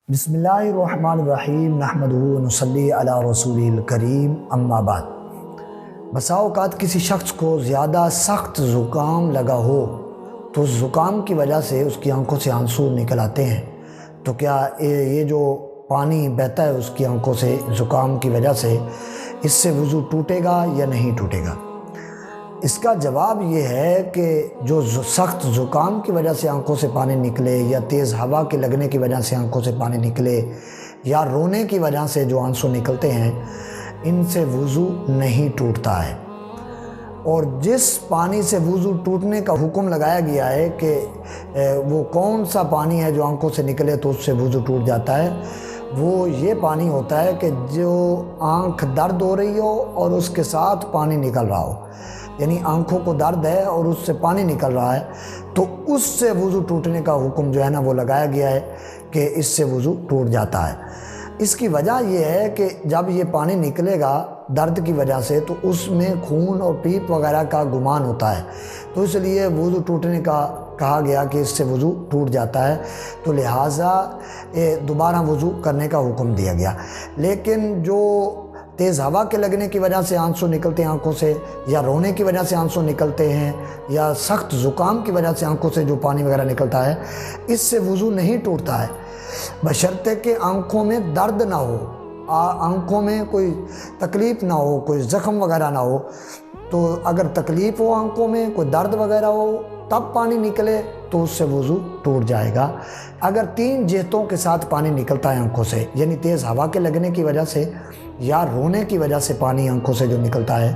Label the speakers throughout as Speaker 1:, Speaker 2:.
Speaker 1: بسم اللہ الرحمن الرحیم نحمدہ ونصلی علی رسول الکریم اما بعد۔ بسا اوقات کسی شخص کو زیادہ سخت زکام لگا ہو تو اس زکام کی وجہ سے اس کی آنکھوں سے آنسو نکل آتے ہیں، تو کیا یہ جو پانی بہتا ہے اس کی آنکھوں سے زکام کی وجہ سے، اس سے وضو ٹوٹے گا یا نہیں ٹوٹے گا؟ اس کا جواب یہ ہے کہ جو سخت زکام کی وجہ سے آنکھوں سے پانی نکلے یا تیز ہوا کے لگنے کی وجہ سے آنکھوں سے پانی نکلے یا رونے کی وجہ سے جو آنسو نکلتے ہیں، ان سے وضو نہیں ٹوٹتا ہے۔ اور جس پانی سے وضو ٹوٹنے کا حکم لگایا گیا ہے کہ وہ کون سا پانی ہے جو آنکھوں سے نکلے تو اس سے وضو ٹوٹ جاتا ہے، وہ یہ پانی ہوتا ہے کہ جو آنکھ درد ہو رہی ہو اور اس کے ساتھ پانی نکل رہا ہو، یعنی آنکھوں کو درد ہے اور اس سے پانی نکل رہا ہے، تو اس سے وضو ٹوٹنے کا حکم جو ہے نا وہ لگایا گیا ہے کہ اس سے وضو ٹوٹ جاتا ہے۔ اس کی وجہ یہ ہے کہ جب یہ پانی نکلے گا درد کی وجہ سے تو اس میں خون اور پیپ وغیرہ کا گمان ہوتا ہے، تو اس لیے وضو ٹوٹنے کا کہا گیا کہ اس سے وضو ٹوٹ جاتا ہے، تو لہٰذا دوبارہ وضو کرنے کا حکم دیا گیا۔ لیکن جو تیز ہوا کے لگنے کی وجہ سے آنسو نکلتے ہیں آنکھوں سے، یا رونے کی وجہ سے آنسو نکلتے ہیں، یا سخت زکام کی وجہ سے آنکھوں سے جو پانی وغیرہ نکلتا ہے، اس سے وضو نہیں ٹوٹتا ہے، بشرطے کہ آنکھوں میں درد نہ ہو، آنکھوں میں کوئی تکلیف نہ ہو، کوئی زخم وغیرہ نہ ہو۔ تو اگر تکلیف ہو آنکھوں میں، کوئی درد وغیرہ ہو، تب پانی نکلے تو اس سے وضو ٹوٹ جائے گا۔ اگر تین جہتوں کے ساتھ پانی نکلتا ہے آنکھوں سے، یعنی تیز ہوا کے لگنے کی وجہ سے یا رونے کی وجہ سے پانی آنکھوں سے جو نکلتا ہے،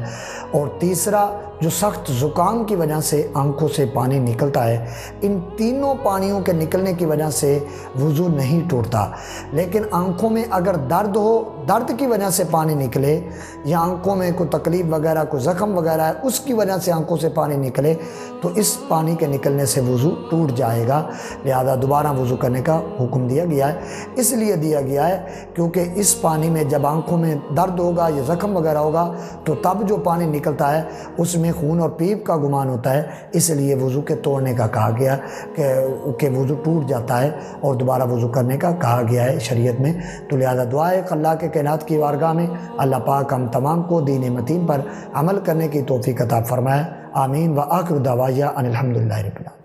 Speaker 1: اور تیسرا جو سخت زکام کی وجہ سے آنکھوں سے پانی نکلتا ہے، ان تینوں پانیوں کے نکلنے کی وجہ سے وضو نہیں ٹوٹتا۔ لیکن آنکھوں میں اگر درد ہو، درد کی وجہ سے پانی نکلے، یا آنکھوں میں کوئی تکلیف وغیرہ، کوئی زخم وغیرہ ہے اس کی وجہ سے آنکھوں سے پانی نکلے، تو اس پانی کے نکلنے سے وضو ٹوٹ جائے گا، لہذا دوبارہ وضو کرنے کا حکم دیا گیا ہے۔ اس لیے دیا گیا ہے کیونکہ اس پانی میں جب آنکھوں میں درد ہوگا یا زخم وغیرہ ہوگا تو تب جو پانی نکلتا ہے اس میں خون اور پیپ کا گمان ہوتا ہے، اس لیے وضو کے توڑنے کا کہا گیا کہ وضو ٹوٹ جاتا ہے اور دوبارہ وضو کرنے کا کہا گیا ہے شریعت میں۔ تو لہذا دعا ہے کہ اللہ کے کائنات کی بارگاہ میں اللہ پاک ہم تمام کو دین متین پر عمل کرنے کی توفیق عطا فرمائے، آمین۔ وآخر دعوانا ان الحمدللہ رب العالمین۔